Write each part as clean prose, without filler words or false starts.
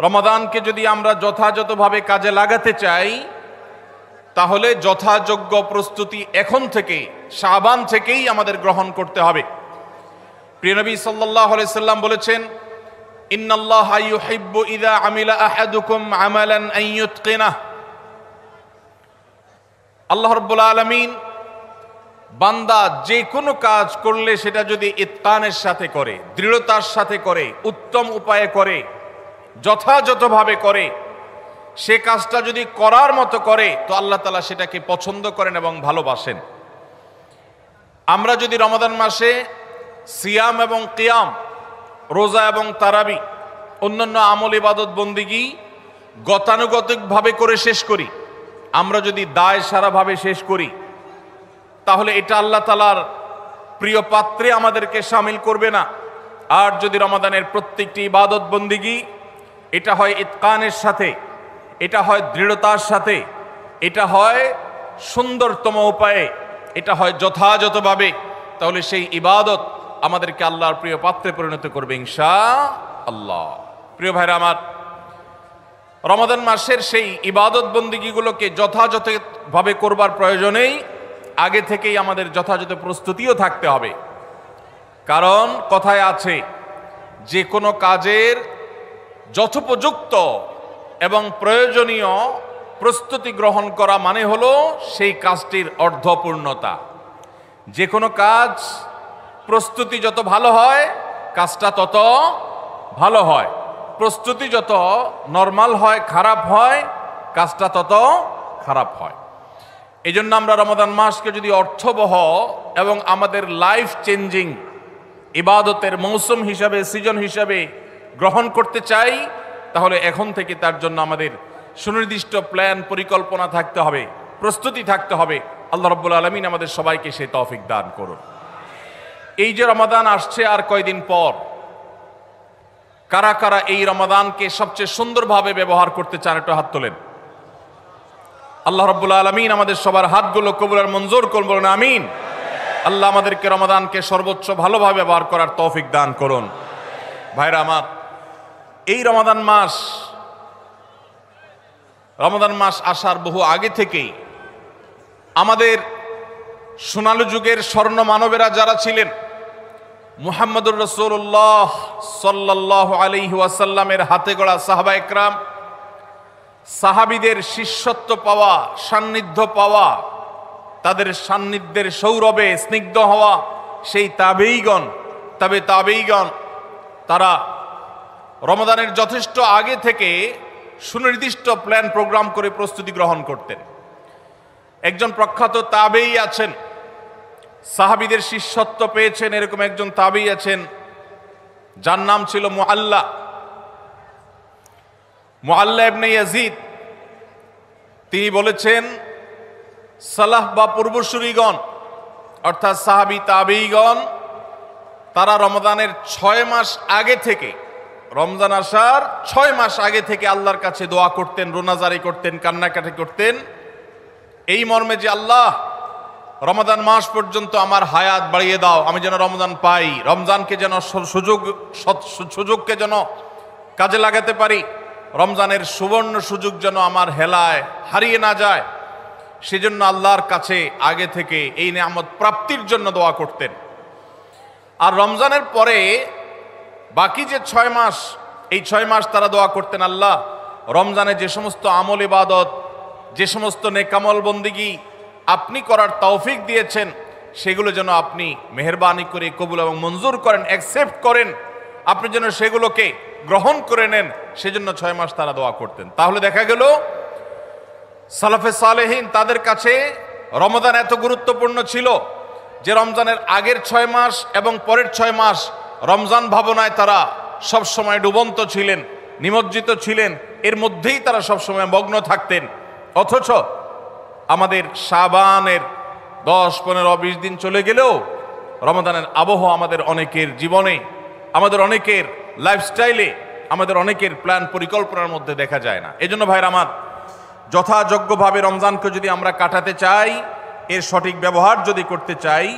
রমাদানকে যদি আমরা যথাযথভাবে কাজে লাগাতে চাই, তাহলে যথাযোগ্য প্রস্তুতি এখন থেকে, শাবান থেকেই আমাদের গ্রহণ করতে হবে। প্রিয় নবী সাল্লাল্লাহু আলাইহি সাল্লাম বলেছেন, ইন্নাল্লাহা ইউহিব্বু ইযা আমিলা আহাদুকুম আমালান আন ইউতকিনাহ। আল্লাহ রাব্বুল আলামিন বান্দা যে কোনো কাজ করলে সেটা যদি ইতকানের সাথে করে, দৃঢ়তার সাথে করে, উত্তম উপায়ে করে, যথাযথভাবে করে, সে কাজটা যদি করার মতো করে, তো আল্লাহ তাআলা সেটাকে পছন্দ করেন এবং ভালোবাসেন। আমরা যদি রমাদান মাসে সিয়াম এবং কিয়াম, রোজা এবং তারাবি, অন্যান্য আমল ইবাদত বন্দিগি গতানুগতিকভাবে করে শেষ করি, আমরা যদি দায় সারাভাবে শেষ করি, তাহলে এটা আল্লাহ তাআলার প্রিয় পাত্রে আমাদেরকে শামিল করবে না। আর যদি রমাদানের প্রত্যেকটি ইবাদত বন্দিগি এটা হয় ইতকানের সাথে, এটা হয় দৃঢ়তার সাথে, এটা হয় সুন্দরতম উপায়ে, এটা হয় যথাযথভাবে, তাহলে সেই ইবাদত আমাদেরকে আল্লাহর প্রিয় পাত্রে পরিণত করবে ইনশাআল্লাহ। প্রিয় ভাইরা আমার, রমাদান মাসের সেই ইবাদত বন্দিগিগুলোকে যথাযথভাবে করবার প্রয়োজনেই আগে থেকেই আমাদের যথাযথ প্রস্তুতিও থাকতে হবে। কারণ কথায় আছে, যে কোনো কাজের যথোপযুক্ত এবং প্রয়োজনীয় প্রস্তুতি গ্রহণ করা মানে হলো সেই কাজটির অর্ধপূর্ণতা। যে কোনো কাজ প্রস্তুতি যত ভালো হয়, কাজটা তত ভালো হয়। প্রস্তুতি যত নরমাল হয়, খারাপ হয়, কাজটা তত খারাপ হয়। এই জন্য আমরা রমাদান মাসকে যদি অর্থবহ এবং আমাদের লাইফ চেঞ্জিং ইবাদতের মৌসুম হিসাবে, সিজন হিসাবে গ্রহণ করতে চাই, তাহলে এখন থেকে তার জন্য আমাদের সুনির্দিষ্ট প্ল্যান, পরিকল্পনা থাকতে হবে, প্রস্তুতি থাকতে হবে। আল্লাহ রাব্বুল আলামিন আমাদের সবাইকে সেই তৌফিক দান করুন। এই যে রমাদান আসছে আর কয়দিন পর, কারা কারা এই রমাদানকে সবচেয়ে সুন্দরভাবে ব্যবহার করতে চান, একটু হাত তোলেন। আল্লাহ রাব্বুল আলামিন আমাদের সবার হাতগুলো কবুল আর মঞ্জুর করুন, বলুন আমিন। আল্লাহ আমাদেরকে রমাদানকে সর্বোচ্চ ভালোভাবে ব্যবহার করার তৌফিক দান করুন। ভাইরা আমার, এই রমাদান মাস আসার বহু আগে থেকেই আমাদের সোনালী যুগের স্বর্ণ মানবেরা যারা ছিলেন, মুহাম্মদুর রাসূলুল্লাহ সাল্লাল্লাহু আলাইহি ওয়াসাল্লামের হাতে গড়া সাহাবা একরাম, সাহাবীদের শিষ্যত্ব পাওয়া, সান্নিধ্য পাওয়া, তাদের সান্নিধ্যের সৌরভে স্নিগ্ধ হওয়া সেই তাবেঈগণ, তারা রমাদানের যথেষ্ট আগে থেকে সুনির্দিষ্ট প্ল্যান প্রোগ্রাম করে প্রস্তুতি গ্রহণ করতেন। একজন প্রখ্যাত তাবেঈ আছেন, সাহাবীদের শিষ্যত্ব পেয়েছেন, এরকম একজন তাবেঈ আছেন, যার নাম ছিল মুআল্লা ইবনে ইয়াজিদ। তিনি বলেছেন, সালাহ বা পূর্বসূরীগণ অর্থাৎ সাহাবী তাবেঈগণ, তারা রমাদানের 6 মাস আগে থেকে, রমজান আসার 6 মাস আগে থেকে আল্লাহর কাছে দোয়া করতেন, রোনাজারি করতেন, কান্নাকাটি করতেন, এই মর্মে যে আল্লাহ, রমাদান মাস পর্যন্ত আমার হায়াত বাড়িয়ে দাও, আমি যেন রমজান পাই, রমজানকে যেন সুযোগকে যেন কাজে লাগাতে পারি, রমজানের সুবর্ণ সুযোগ যেন আমার হেলায় হারিয়ে না যায়, সেজন্য আল্লাহর কাছে আগে থেকে এই নিয়ামত প্রাপ্তির জন্য দোয়া করতেন। আর রমজানের পরে বাকি যে 6 মাস, এই 6 মাস তারা দোয়া করতেন, আল্লাহ রমজানে যে সমস্ত আমল ইবাদত, যে সমস্ত নেকামল বন্দিগি আপনি করার তৌফিক দিয়েছেন, সেগুলো যেন আপনি মেহেরবানি করে কবুল এবং মঞ্জুর করেন, অ্যাকসেপ্ট করেন, আপনি যেন সেগুলোকে গ্রহণ করে নেন, সেজন্য 6 মাস তারা দোয়া করতেন। তাহলে দেখা গেল সালাফে সালেহিন, তাদের কাছে রমাদান এত গুরুত্বপূর্ণ ছিল যে রমজানের আগের 6 মাস এবং পরের 6 মাস রমজান ভাবনায় তারা সব সময় ডুবন্ত ছিলেন, নিমজ্জিত ছিলেন, এর মধ্যেই তারা সব সময় মগ্ন থাকতেন। অথচ আমাদের শাবানের 10, 15, 20 দিন চলে গেলেও রমাদানের আবহ আমাদের অনেকের জীবনে, আমাদের অনেকের লাইফস্টাইলে, আমাদের অনেকের প্ল্যান পরিকল্পনার মধ্যে দেখা যায় না। এজন্য ভাইরা আমার, যথাযোগ্যভাবে রমজানকে যদি আমরা কাটাতে চাই, এর সঠিক ব্যবহার যদি করতে চাই,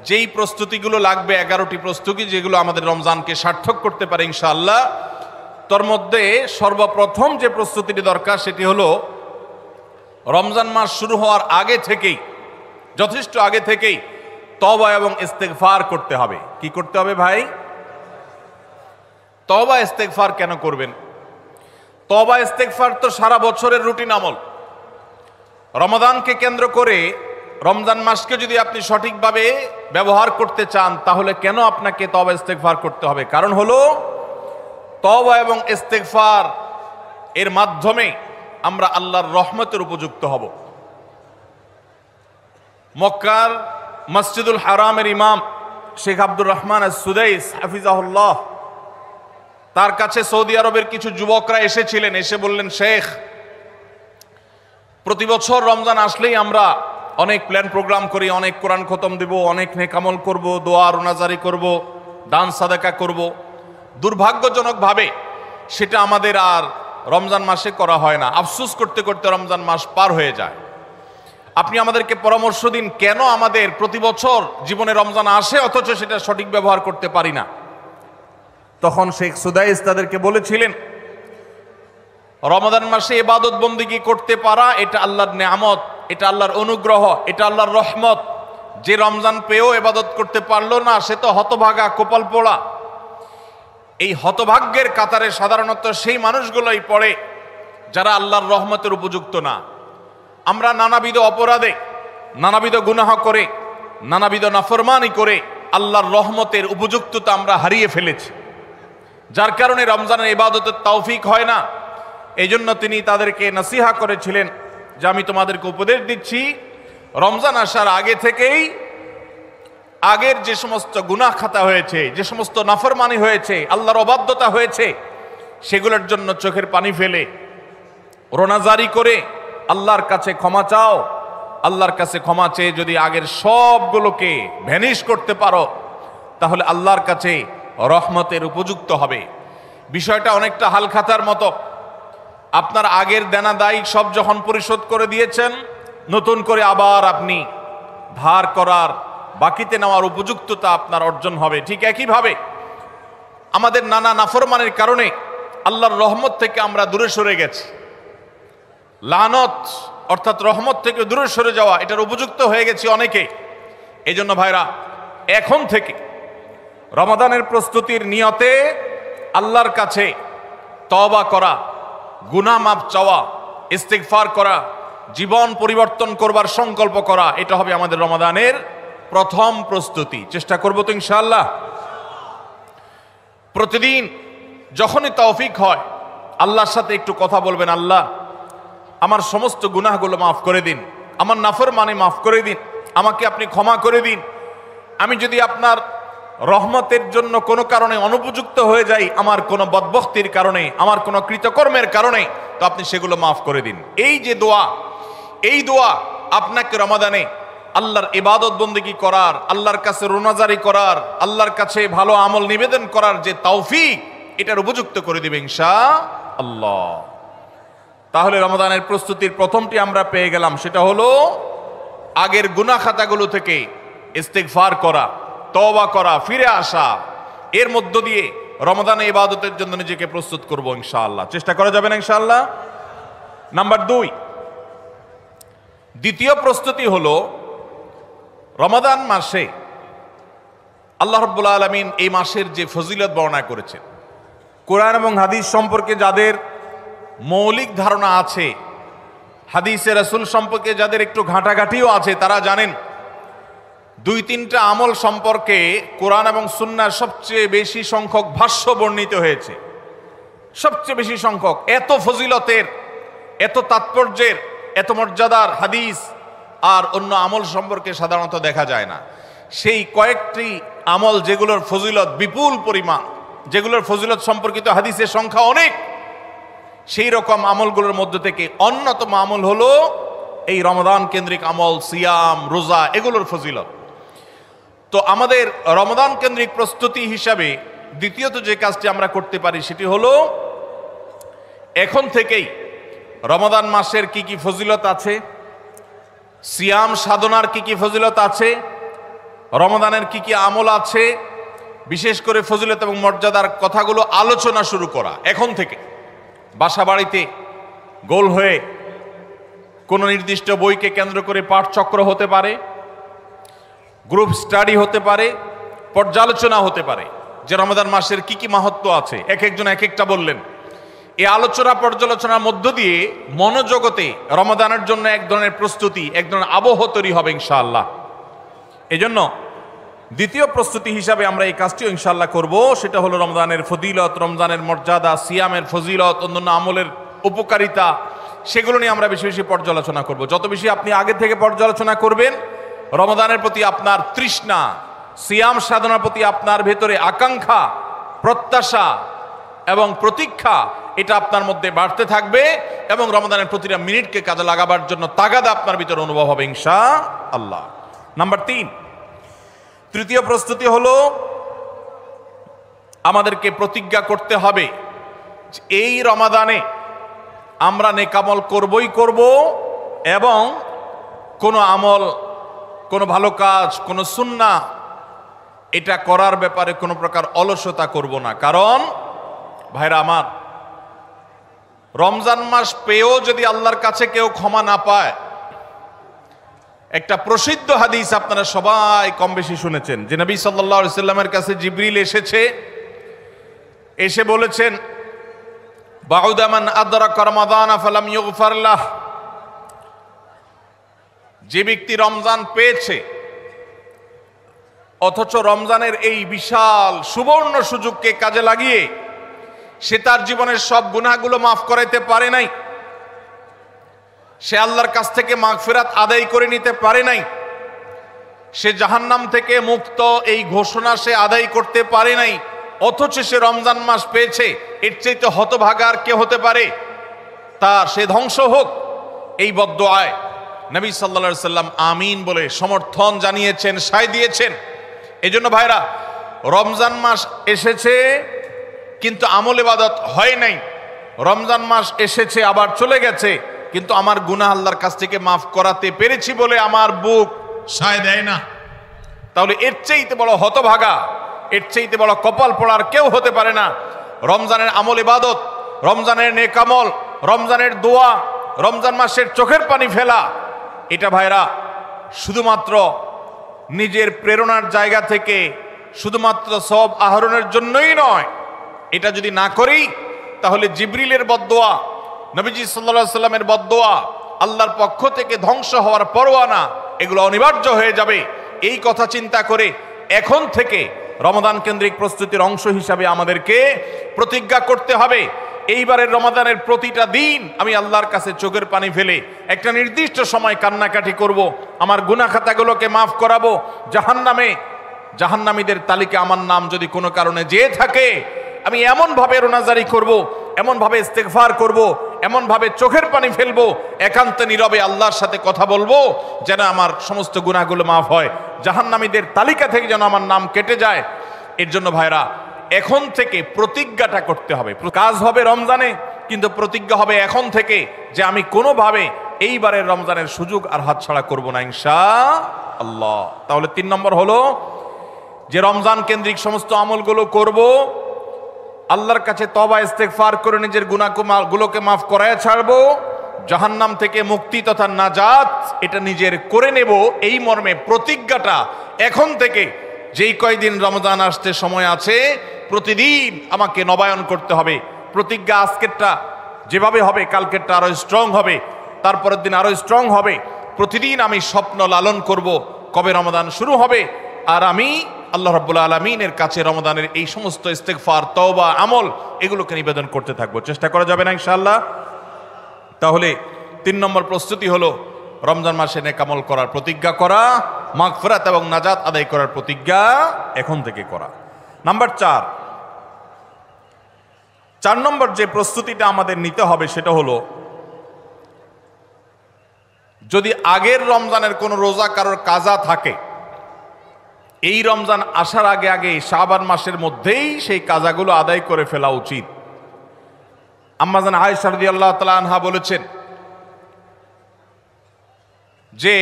যেই প্রস্তুতিগুলো লাগবে, 11টি প্রস্তুতি, যেগুলো আমাদের রমজানকে সার্থক করতে পারে ইনশাআল্লাহ, তোর মধ্যে সর্বপ্রথম যে প্রস্তুতিটি দরকার সেটি হলো রমজান মাস শুরু হওয়ার আগে থেকেই, যথেষ্ট আগে থেকেই তওবা এবং ইস্তেগফার করতে হবে। কি করতে হবে ভাই? তওবা ইস্তেগফার কেন করবেন? তওবা ইস্তেগফার তো সারা বছরের রুটিন আমল। রমাদানকে কেন্দ্র করে রমজান মাসকে যদি আপনি সঠিকভাবে ব্যবহার করতে চান তাহলে কেন আপনাকে তওবা ইস্তেগফার করতে হবে? কারণ হলো তওবা এবং ইস্তেগফার এর মাধ্যমে আমরা আল্লাহর রহমতের উপযুক্ত হব। মক্কার মসজিদুল হারামের ইমাম শেখ আব্দুর রহমান আস-সুদাইস হাফিজাহুল্লাহ, তার কাছে সৌদি আরবের কিছু যুবকরা এসেছিলেন। এসে বললেন, শেখ, প্রতি বছর রমজান আসলেই আমরা অনেক প্ল্যান প্রোগ্রাম করি, অনেক কোরআন খতম দেব, অনেক নেক আমল করব, দোয়া রোনাজারি করব, দান সাদাকা করব। দুর্ভাগ্যজনকভাবে সেটা আমাদের আর রমজান মাসে করা হয় না। আফসোস করতে করতে রমজান মাস পার হয়ে যায়। আপনি আমাদেরকে পরামর্শ দিন, কেন আমাদের প্রতি বছর জীবনে রমজান আসে অথচ সেটা সঠিক ব্যবহার করতে পারি না? তখন শেখ সুদাইস তাদেরকে বলেছিলেন, রমাদান মাসে ইবাদত বন্দেগী করতে পারা এটা আল্লাহর নেয়ামত, এটা আল্লাহর অনুগ্রহ, এটা আল্লাহর রহমত। যে রমজান পেয়েও ইবাদত করতে পারলো না সে তো হতভাগা, কপাল পোড়া। এই হতভাগ্যের কাতারে সাধারণত সেই মানুষগুলোই পড়ে যারা আল্লাহর রহমতের উপযুক্ত না। আমরা নানাবিধ অপরাধে, নানাবিধ গুনাহ করে, নানাবিধ নাফরমানি করে আল্লাহর রহমতের উপযুক্ততা আমরা হারিয়ে ফেলেছি, যার কারণে রমজানের ইবাদতের তৌফিক হয় না। এই জন্য তিনি তাদেরকে নসিহা করেছিলেন যে আমি তোমাদেরকে উপদেশ দিচ্ছি, রমজান আসার আগে থেকেই আগের যে সমস্ত গুনাহ খাতা হয়েছে, যে সমস্ত নাফরমানি হয়েছে, আল্লাহর অবাধ্যতা হয়েছে, সেগুলোর জন্য চোখের পানি ফেলে রোনাজারি করে আল্লাহর কাছে ক্ষমা চাও। আল্লাহর কাছে ক্ষমা চেয়ে যদি আগের সবগুলোকে ভ্যানিশ করতে পারো তাহলে আল্লাহর কাছে রহমতের উপযুক্ত হবে। বিষয়টা অনেকটা হালখাতার মতো। আপনার আগের দেনা দায় সব যখন পরিশোধ করে দিয়েছেন, নতুন করে আবার আপনি ধার করার, বাকিতে নেওয়ার উপযুক্ততা আপনার অর্জন হবে। ঠিক একইভাবে আমাদের নানা নাফরমানের কারণে আল্লাহর রহমত থেকে আমরা দূরে সরে গেছি। লানত অর্থাৎ রহমত থেকে দূরে সরে যাওয়া, এটার উপযুক্ত হয়ে গেছি অনেকে। এই জন্য ভাইরা, এখন থেকে রমাদানের প্রস্তুতির নিয়তে আল্লাহর কাছে তওবা করা, গুনাহ মাফ চাওয়া, ইস্তিগফার করা, জীবন পরিবর্তন করবার সংকল্প করা, এটা হবে আমাদের রমাদানের প্রথম প্রস্তুতি। চেষ্টা করব তো ইনশাআল্লাহ। প্রতিদিন যখনই তৌফিক হয় আল্লাহর সাথে একটু কথা বলবেন, আল্লাহ আমার সমস্ত গুনাহগুলো মাফ করে দিন, আমার নাফরমানি মাফ করে দিন, আমাকে আপনি ক্ষমা করে দিন। আমি যদি আপনার রহমতের জন্য কোনো কারণে অনুপযুক্ত হয়ে যাই, আমার কোনো বদবখতির কারণে, আমার কোনো কৃতকর্মের কারণে, তো আপনি সেগুলো মাফ করে দিন। এই যে দোয়া, এই দোয়া আপনাকে রমাদানে আল্লাহর ইবাদত বন্দেগী করার, আল্লাহর কাছে রোনাজারি করার, আল্লাহর কাছে ভালো আমল নিবেদন করার যে তৌফিক, এটার উপযুক্ত করে দিবে ইনশাআল্লাহ। তাহলে রমাদানের প্রস্তুতির প্রথমটি আমরা পেয়ে গেলাম, সেটা হলো আগের গুনাহ খাতাগুলো থেকে ইস্তিগফার করা, তওবা করা, ফিরে আসা। এর মধ্য দিয়ে রমাদানে ইবাদতের জন্য নিজেকে প্রস্তুত করব ইনশাআল্লাহ। চেষ্টা করা যাবে না ইনশাআল্লাহ? নাম্বার 2, দ্বিতীয় প্রস্তুতি হলো রমাদান মাসে আল্লাহ রাব্বুল আলামিন এই মাসের যে ফজিলত বর্ণনা করেছেন, কোরআন এবং হাদিস সম্পর্কে যাদের মৌলিক ধারণা আছে, হাদিসে রাসূল সম্পর্কে যাদের একটু ঘাটাঘাটিও আছে, তারা জানেন 2-3টা আমল সম্পর্কে কোরআন এবং সুন্নাহর সবচেয়ে বেশি সংখ্যক ভাষ্য বর্ণিত হয়েছে। সবচেয়ে বেশি সংখ্যক। এত ফজিলতের, এত তাৎপর্যের, এত মর্যাদার হাদিস আর অন্য আমল সম্পর্কে সাধারণত দেখা যায় না। সেই কয়েকটি আমল যেগুলোর ফজিলত বিপুল পরিমাণ, যেগুলোর ফজিলত সম্পর্কিত হাদিসের সংখ্যা অনেক, সেই রকম আমলগুলোর মধ্য থেকে অন্যতম আমল হলো এই রমাদান কেন্দ্রিক আমল, সিয়াম, রোজা, এগুলোর ফজিলত। তো আমাদের রমাদান কেন্দ্রিক প্রস্তুতি হিসাবে দ্বিতীয়ত যে কাজটি আমরা করতে পারি সেটি হলো এখন থেকেই রমাদান মাসের কি কি ফজিলত আছে, সিয়াম সাধনার কি কি ফজিলত আছে, রমাদানের কি কি আমল আছে, বিশেষ করে ফজিলত এবং মর্যাদার কথাগুলো আলোচনা শুরু করা এখন থেকে। বাসা বাড়িতে গোল হয়ে কোনো নির্দিষ্ট বইকে কেন্দ্র করে পাঠচক্র হতে পারে, গ্রুপ স্টাডি হতে পারে, পর্যালোচনা হতে পারে যে রমাদান মাসের কি কি মাহাত্ম্য আছে, এক একজন এক একটা বললেন। এই আলোচনা পর্যালোচনার মধ্য দিয়ে মনোজগতে রমাদানের জন্য এক ধরনের প্রস্তুতি, এক ধরনের আবহ তৈরি হবে ইনশাআল্লাহ। এজন্য দ্বিতীয় প্রস্তুতি হিসাবে আমরা এই কাজটিও ইনশাআল্লাহ করব, সেটা হলো রমজানের ফজিলত, রমজানের মর্যাদা, সিয়ামের ফজিলত, অন্যান্য আমলের উপকারিতা, সেগুলো নিয়ে আমরা বেশি বেশি পর্যালোচনা করব। যত বেশি আপনি আগে থেকে পর্যালোচনা করবেন, রমাদানের প্রতি আপনার তৃষ্ণা, সিয়াম সাধনার প্রতি আপনার ভেতরে আকাঙ্ক্ষা, প্রত্যাশা এবং প্রতীক্ষা, এটা আপনার মধ্যে বাড়তে থাকবে এবং রমাদানের প্রতিটা মিনিটকে কাজে লাগাবার জন্য তাগাদা আপনার ভিতরে অনুভব হবে ইনশাআল্লাহ। নাম্বার 3, তৃতীয় প্রস্তুতি হলো আমাদেরকে প্রতিজ্ঞা করতে হবে এই রমাদানে আমরা নেকামল করবই করব এবং কোনো আমল, কোনো ভালো কাজ, কোনো সুন্নাহ এটা করার ব্যাপারে কোনো প্রকার অলসতা করব না। কারণ ভাইরা আমার, রমজান মাস পেয়েও যদি আল্লাহর কাছে কেউ ক্ষমা না পায়, একটা প্রসিদ্ধ হাদিস আপনারা সবাই কম বেশি শুনেছেন যে নবী সাল্লাল্লাহু আলাইহি সাল্লামের কাছে জিবরিল এসে বলেছেন, বাউদা মান আদরাকা রমাদানা ফালাম ইউগফার লাহ, যে ব্যক্তি রমজান পেয়েছে অথচ রমজানের এই বিশাল সুবর্ণ সুযোগকে কাজে লাগিয়ে সে তার জীবনের সব গুনাহগুলো মাফ করাইতে পারে নাই, সে আল্লাহর কাছ থেকে মাগফিরাত আদায় করে নিতে পারে নাই, সে জাহান্নাম থেকে মুক্ত এই ঘোষণা সে আদায় করতে পারে নাই, অথচ সে রমজান মাস পেয়েছে, এর চাইতে হতভাগা আর কে হতে পারে? তার সে ধ্বংস হোক, এই বদদুআয় নবী সাল্লাল্লাহু আলাইহি সাল্লাম আমিন বলে সমর্থন জানিয়েছেন, সায় দিয়েছেন। এজন্য ভাইরা, রমজান মাস এসেছে কিন্তু আমল ইবাদত হয় নাই, রমজান মাস এসেছে আবার চলে গেছে কিন্তু আমার গুনাহ আল্লাহর কাছ থেকে মাফ করাতে পেরেছি বলে আমার বুক সায় দেয় না, তাহলে এর চাইতে বড় হতভাগা, এর চাইতে বড় কপাল পড়ার কেউ হতে পারে না। রমজানের আমল ইবাদত, রমজানের নেক আমল, রমজানের দোয়া, রমজান মাসের চোখের পানি ফেলা, এটা ভাইরা শুধুমাত্র নিজের প্রেরণার জায়গা থেকে শুধুমাত্র সব আহরণের জন্যই নয়। এটা যদি না করি তাহলে জিবরিলের বদদোয়া, নবীজি সাল্লাল্লাহু আলাইহি সাল্লামের বদদোয়া, আল্লাহর পক্ষ থেকে ধ্বংস হওয়ার পরোয়ানা, এগুলো অনিবার্য হয়ে যাবে। এই কথা চিন্তা করে এখন থেকে রমাদান কেন্দ্রিক প্রস্তুতির অংশ হিসাবে আমাদেরকে প্রতিজ্ঞা করতে হবে, এইবারের রমাদানের প্রতিটা দিন আমি আল্লাহর কাছে চোখের পানি ফেলে একটা নির্দিষ্ট সময় কান্নাকাটি করব, আমার গুনাহ খাতাগুলোকে মাফ করাবো, জাহান্নামীদের তালিকা আমার নাম যদি কোনো কারণে যেয়ে থাকে, আমি এমনভাবে রোনাজারি করব, এমনভাবে ইস্তেগফার করব, এমনভাবে চোখের পানি ফেলবো, একান্ত নীরবে আল্লাহর সাথে কথা বলবো যেন আমার সমস্ত গুনাহগুলো মাফ হয়, জাহান্নামীদের তালিকা থেকে যেন আমার নাম কেটে যায়। এর জন্য ভাইরা এখন থেকে প্রতিজ্ঞাটা করতে হবে। কাজ হবে রমজানে, কিন্তু প্রতিজ্ঞা হবে এখন থেকে যে আমি কোনোভাবে এইবারের রমজানের সুযোগ আর হাতছাড়া করব না ইনশাআল্লাহ। তাহলে 3 নম্বর হলো যে রমজান কেন্দ্রিক সমস্ত আমলগুলো করব, আল্লাহর কাছে তওবা ইস্তেগফার করে নিজের গুনাহগুলোকে মাফ করায় ছাড়বো, জাহান্নাম থেকে মুক্তি তথা নাজাত এটা নিজের করে নেব, এই মর্মে প্রতিজ্ঞাটা এখন থেকে যেই কয়দিন রমজান আসতে সময় আছে প্রতিদিন আমাকে নবায়ন করতে হবে। প্রতিজ্ঞা আজকেরটা যেভাবে হবে কালকেরটা আরো স্ট্রং হবে, তারপরের দিন আরো স্ট্রং হবে। প্রতিদিন আমি স্বপ্ন লালন করব কবে রমজান শুরু হবে, আর আমি আল্লাহ রাব্বুল আলামিনের কাছে রমজানের এই সমস্ত ইস্তেগফার, তওবা, আমল এগুলোকে নিবেদন করতে থাকবো। চেষ্টা করা যাবে না ইনশাআল্লাহ? তাহলে 3 নম্বর প্রস্তুতি হলো রমজান মাসে নেক আমল করার প্রতিজ্ঞা করা, মাগফিরাত এবং নাজাত আদায় করার প্রতিজ্ঞা এখন থেকে করা। নাম্বার 4 নম্বর যে প্রস্তুতিটা আমাদের নিতে হবে সেটা হলো, যদি আগের রমজানের কোনো রোজা কারোর কাজা থাকে, এই রমজান আসার আগে শাবান মাসের মধ্যেই সেই কাজাগুলো আদায় করে ফেলা উচিত। আম্মা জান আয়েশা রাদিয়াল্লাহু তাআলা আনহা বলেছেন যে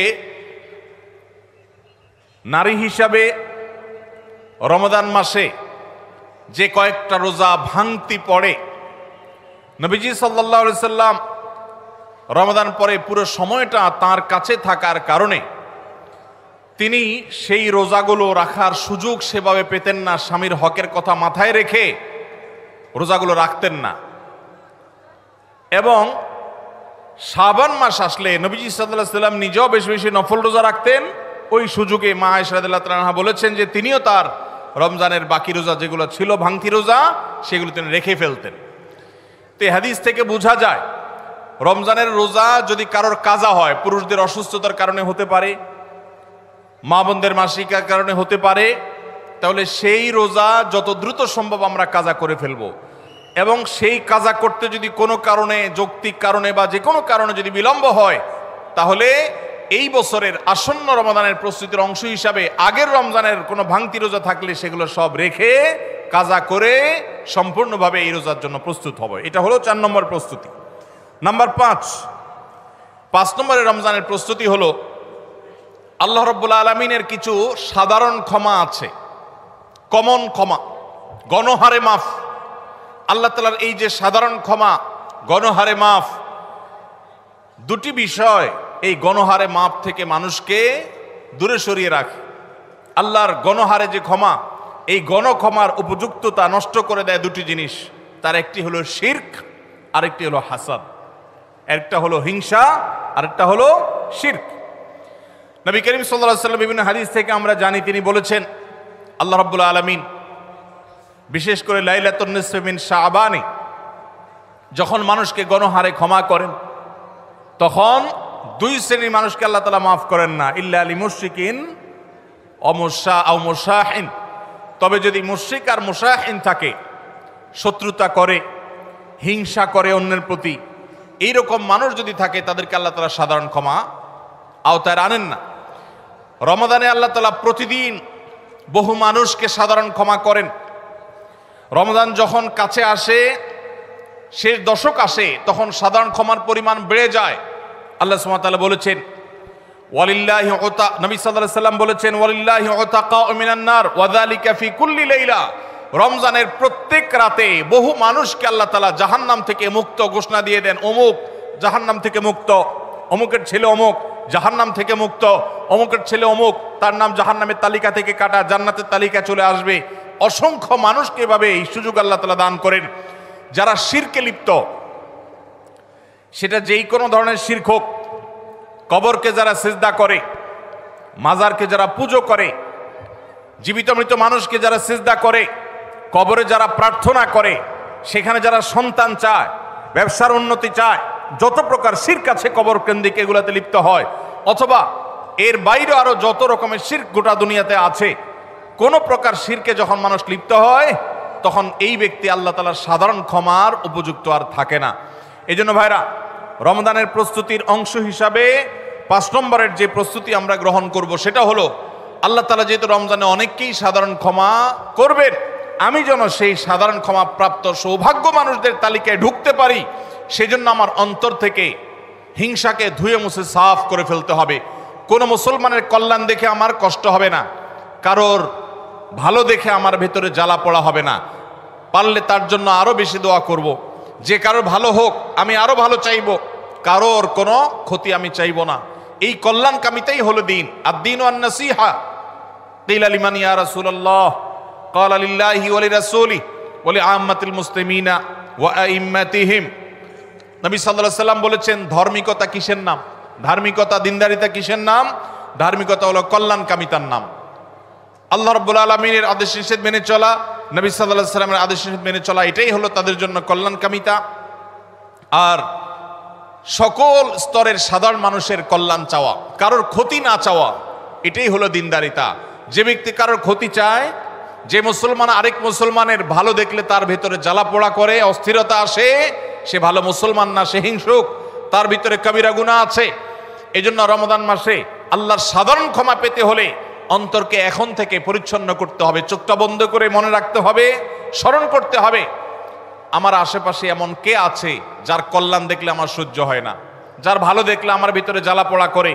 নারী হিসাবে রমাদান মাসে যে কয়েকটা রোজা ভাঙতি পড়ে, নবীজি সাল্লাল্লাহু আলাইহি সাল্লাম রমাদান পরে পুরো সময়টা তার কাছে থাকার কারণে তিনি সেই রোজাগুলো রাখার সুযোগ সেভাবে পেতেন না। স্বামীর হকের কথা মাথায় রেখে রোজাগুলো রাখতেন না। এবং শাবান মাস আসলে নবীজি সাল্লাল্লাহু আলাইহি সাল্লাম নিজেও বেশি বেশি নফল রোজা রাখতেন। ওই সুযোগে মা আয়েশা রাদিয়াল্লাহু তাআলা আনহা বলেছেন যে তিনিও তার রমজানের বাকি রোজা যেগুলো ছিল ভাঙতি রোজা, সেগুলো তিনি রেখে ফেলতেন। তো এই হাদিস থেকে বোঝা যায় রমজানের রোজা যদি কারোর কাজা হয়, পুরুষদের অসুস্থতার কারণে হতে পারে, মা বোনদের মাসিকার কারণে হতে পারে, তাহলে সেই রোজা যত দ্রুত সম্ভব আমরা কাজা করে ফেলবো। এবং সেই কাজা করতে যদি কোনো কারণে, যৌক্তিক কারণে বা যে কোনো কারণে যদি বিলম্ব হয়, তাহলে এই বছরের আসন্ন রমাদানের প্রস্তুতির অংশ হিসাবে আগের রমজানের কোনো ভাঙতি রোজা থাকলে সেগুলো সব রেখে কাজা করে সম্পূর্ণভাবে এই রোজার জন্য প্রস্তুত হবে। এটা হলো 4 নম্বর প্রস্তুতি। নাম্বার 5 নম্বরের রমজানের প্রস্তুতি হলো আল্লাহ রাব্বুল আলামিনের কিছু সাধারণ ক্ষমা আছে, কমন ক্ষমা, গণহারে মাফ। আল্লাহ তাআলার এই যে সাধারণ ক্ষমা, গণহারে মাফ, দুটি বিষয় এই গণহারে মাফ থেকে মানুষকে দূরে সরিয়ে রাখে। আল্লাহর গণহারে যে ক্ষমা, এই গণক্ষমার উপযুক্ততা নষ্ট করে দেয় দুটি জিনিস। তার একটি হলো শিরক, আরেকটি হলো হাসাদ। একটা হলো হিংসা, আরেকটা হলো শিরক। নবী করিম সাল্লাল্লাহু আলাইহি ওয়াসাল্লাম বিভিন্ন হাদিস থেকে আমরা জানি, তিনি বলেছেন আল্লাহ রাব্বুল আলামিন বিশেষ করে লাইলাতুন নিসফি মিন শাবানে যখন মানুষকে গণহারে ক্ষমা করেন, তখন 2 শ্রেণীর মানুষকে আল্লাহ তাআলা মাফ করেন না, ইল্লা লিল মুশরিকিন আও মুশাহিন। তবে যদি মুশরিক আর মুশাহিন থাকে, শত্রুতা করে, হিংসা করে অন্যের প্রতি, এইরকম মানুষ যদি থাকে, তাদেরকে আল্লাহ তাআলা সাধারণ ক্ষমা আওতায় আনেন না। রমাদানে আল্লাহ তাআলা প্রতিদিন বহু মানুষকে সাধারণ ক্ষমা করেন। রমাদান যখন কাছে আসে, শেষ দশক আসে, তখন সাধারণ ক্ষমার পরিমাণ বেড়ে যায়। আল্লাহ সুবহানাহু ওয়া তাআলা বলেছেন ওয়ালিল্লাহি নবী সাল্লাল্লাহু আলাইহি সাল্লাম বলেছেন ওয়ালিল্লাহি উতাকাউ মিনান নার ওয়া যালিকা ফি কুল্লি লাইলা। রমজানের প্রত্যেক রাতে বহু মানুষকে আল্লাহ তাআলা জাহান্নাম থেকে মুক্ত ঘোষণা দিয়ে দেন। অমুক জাহান্নাম থেকে মুক্ত, অমুকের ছেলে অমুক জাহান্নাম থেকে মুক্ত, অমুকের ছেলে অমুক, তার নাম জাহান্নামের তালিকা থেকে কাটা, জান্নাতের তালিকা চলে আসবে। অসংখ্য মানুষকে এভাবে এই সুযোগ আল্লাহ তাআলা দান করেন। যারা শিরকে লিপ্ত, সেটা যেই কোনো ধরনের শিরক হোক, কবরকে যারা সিজদা করে, মাজারকে যারা পুজো করে, জীবিত মৃত মানুষকে যারা সিজদা করে, কবরে যারা প্রার্থনা করে, সেখানে যারা সন্তান চায়, ব্যবসার উন্নতি চায়, যত প্রকার শিরক আছে কবর কেন্দ্রিক, এগুলাতে লিপ্ত হয়, অথবা এর বাইরে আরো যত রকমের শিরক গোটা দুনিয়াতে আছে, কোন প্রকার শিরকে যখন মানুষ লিপ্ত হয়, তখন এই ব্যক্তি আল্লাহ তাআলার সাধারণ ক্ষমার উপযুক্ত আর থাকে না। এই জন্য ভাইরা, রমজানের প্রস্তুতির অংশ হিসাবে 5 নম্বরের যে প্রস্তুতি আমরা গ্রহণ করব, সেটা হলো আল্লাহ তাআলা যেহেতু রমজানে অনেককেই সাধারণ ক্ষমা করবেন, আমি যেন সেই সাধারণ ক্ষমা প্রাপ্ত সৌভাগ্য মানুষদের তালিকায় ঢুকতে পারি, সেজন্য আমার অন্তর থেকে হিংসাকে ধুয়ে মুছে সাফ করে ফেলতে হবে। কোনো মুসলমানের কল্যাণ দেখে আমার কষ্ট হবে না, কারোর ভালো দেখে আমার ভেতরে জ্বালা পড়া হবে না। পারলে তার জন্য আরো বেশি দোয়া করব। যে কারোর ভালো হোক আমি আরো ভালো চাইব, কারোর কোনো ক্ষতি আমি চাইব না। এই কল্যাণকামিতাই হলো দিন। আদ-দীন ওয়ান-নাসীহা। কিলা লিমান ইয়া রাসূলুল্লাহ? ক্বালা লিল্লাহি ওয়া লিরাসূলিহি ওয়া লিআম্মাতিল মুসলিমিনা ওয়া আইম্মাতিহিম। নবী সাল্লাল্লাহু আলাইহি সাল্লাম বলেছেন, ধার্মিকতা কিসের নাম? ধার্মিকতা, দিনদারিতা কিসের নাম? ধার্মিকতা হলো কল্যাণকামিতার নাম। আল্লাহ রাব্বুল আলামিনের আদেশ নিষেধ মেনে চলা, নবী সাল্লাল্লাহু আলাইহি সাল্লামের আদেশ নিষেধ মেনে চলা, এটাই হলো তাদের জন্য কল্যাণকামিতা। আর সকল স্তরের সাধারণ মানুষের কল্যাণ চাওয়া, কারোর ক্ষতি না চাওয়া, এটাই হলো দিনদারিতা। যে ব্যক্তি কারোর ক্ষতি চায়, যে মুসলমান আরেক মুসলমানের ভালো দেখলে তার ভেতরে জ্বালা পোড়া করে, অস্থিরতা আসে, সে ভালো মুসলমান না, সে হিংসুক, তার ভিতরে কবিরা গুনাহ আছে। এই জন্য রমাদান মাসে আল্লাহর সাধারণ ক্ষমা পেতে হলে অন্তরকে এখন থেকে পরিচ্ছন্ন করতে হবে, চোখটা বন্ধ করে মনে রাখতে হবে, স্মরণ করতে হবে, আমার আশেপাশে এমন কে আছে যার কল্যাণ দেখলে আমার সহ্য হয় না, যার ভালো দেখলে আমার ভিতরে জ্বালা পোড়া করে,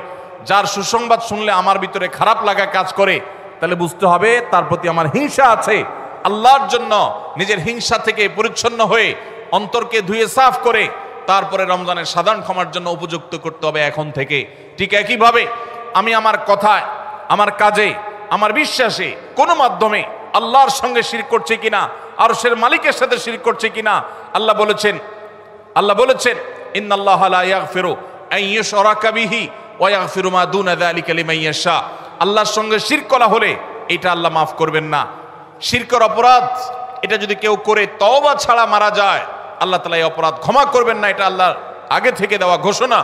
যার সুসংবাদ শুনলে আমার ভিতরে খারাপ লাগা কাজ করে। তাহলে বুঝতে হবে তার প্রতি আমার হিংসা আছে। আল্লাহর জন্য নিজের হিংসা থেকে পরিচ্ছন্ন হয়ে অন্তরকে ধুয়ে সাফ করে তারপরে রমজানের সাধারণ ক্ষমার জন্য উপযুক্ত করতে হবে এখন থেকে। ঠিক একইভাবে আমি আমার কথায়, আমার কাজে, আমার বিশ্বাসে কোনো মাধ্যমে আল্লাহর সঙ্গে শিরক করছে কিনা, আরশের মালিকের সাথে শিরক করছে কিনা, আল্লাহ বলেছেন ইন্নাল্লাহা লা ইয়াগফিরু আন ইউশরাকা বিহি ওয়া ইয়াগফিরু মা দুনা যালিকা লিমান ইয়াশা। আল্লাহর সঙ্গে শিরক করা হলে এটা আল্লাহ মাফ করবেন না। শিরকের অপরাধ এটা যদি কেউ করে তওবা ছাড়া মারা যায়, আল্লাহ তাআলা এই অপরাধ ক্ষমা করবেন না। এটা আল্লাহর আগে থেকে দেওয়া ঘোষণা।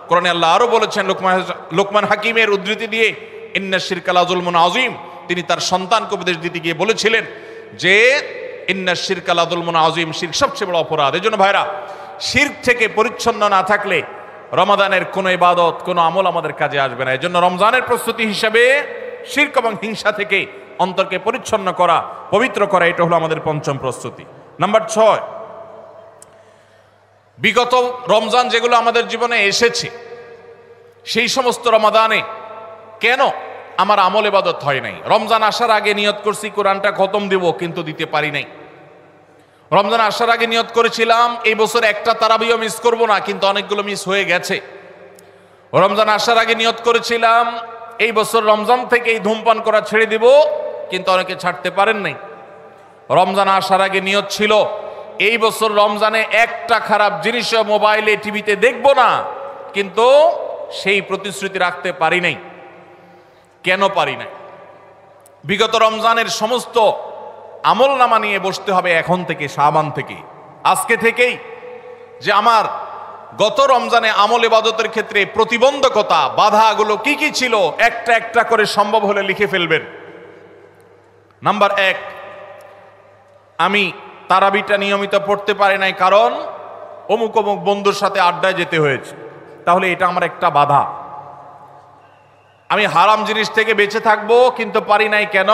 কোরআনে আল্লাহ আরো বলেছেন লোকমান হাকিমের উদ্ধৃতি দিয়ে, ইন্নাশ শিরকা লাযুলমুন আযীম। তিনি তার সন্তানকে উপদেশ দিতে গিয়ে বলেছিলেন যে ইন্নাশ শিরকা লাযুলমুন আযীম, শিরক সবচেয়ে বড় অপরাধ। এজন্য ভাইরা, শিরক থেকে পরিচ্ছন্ন না থাকলে রমাদানের কোনো ইবাদত, কোনো আমল আমাদের কাজে আসবে না। এজন্য রমজানের প্রস্তুতি হিসাবে শিরক এবং হিংসা থেকে অন্তরকে পরিচ্ছন্ন করা, পবিত্র করা, এটা হলো আমাদের পঞ্চম প্রস্তুতি। নাম্বার 6, বিগত রমজান যেগুলো আমাদের জীবনে এসেছে, সেই সমস্ত রমাদানে কেন আমার আমল ইবাদত হয় নাই? রমজান আসার আগে নিয়ত করছি কোরআনটা খতম দেব, কিন্তু দিতে পারি নাই। রমজান আসার আগে নিয়ত করেছিলাম এই বছর একটা তারাবিও মিস করব না, কিন্তু অনেকগুলো মিস হয়ে গেছে। রমজান আসার আগে নিয়ত করেছিলাম এই বছর রমজান থেকে এই ধূমপান করা ছেড়ে দিব, কিন্তু অনেকে ছাড়তে পারেন নাই। রমজান আসার আগে নিয়ত ছিল এই বছর রমজানে একটা খারাপ জিনিসও মোবাইলে, টিভিতে দেখব না, কিন্তু সেই প্রতিশ্রুতি রাখতে পারি নাই। কেন পারি নাই? বিগত রমজানের সমস্ত আমল নামা নিয়ে বসতে হবে এখন থেকে, শাবান থেকে, আজকে থেকেই, যে আমার গত রমজানে আমল ইবাদতের ক্ষেত্রে প্রতিবন্ধকতা, বাধাগুলো কি কি ছিল, একটা একটা করে সম্ভব হলে লিখে ফেলবেন। নাম্বার 1, আমি তারাবিটা নিয়মিত পড়তে পারি নাই, কারণ অমুক অমুক বন্ধুর সাথে আড্ডায় যেতে হয়েছে। তাহলে এটা আমার একটা বাধা। আমি হারাম জিনিস থেকে বেঁচে থাকবো, কিন্তু পারি নাই। কেন?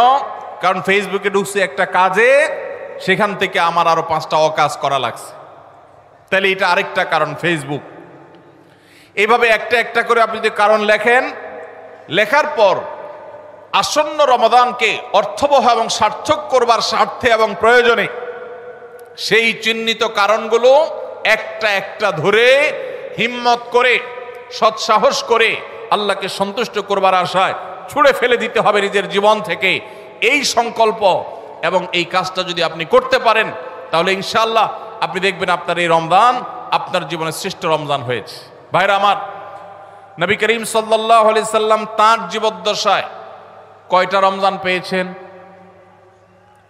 কারণ ফেসবুকে ঢুকছে একটা কাজে, সেখান থেকে আমার আরো 5টা অকাজ করা লাগছে। তাহলে এটা আরেকটা কারণ, ফেসবুক। এইভাবে একটা একটা করে আপনি যদি কারণ লেখেন, লেখার পর আসন্ন রমাদানকে অর্থবহ এবং সার্থক করবার স্বার্থে এবং প্রয়োজনে সেই চিহ্নিত কারণগুলো একটা একটা ধরে হিম্মত করে, সৎসাহস করে আল্লাহকে সন্তুষ্ট করবার আশায় ছুঁড়ে ফেলে দিতে হবে নিজের জীবন থেকে। এই সংকল্প এবং এই কাজটা যদি আপনি করতে পারেন, তাহলে ইনশাআল্লাহ আপনি দেখবেন আপনার এই রমজান আপনার জীবনের শ্রেষ্ঠ রমজান হয়েছে। ভাইরা আমার, নবী করিম সাল্লাল্লাহু আলাইহি সাল্লাম তাঁর জীবদ্দশায় কয়টা রমজান পেয়েছেন?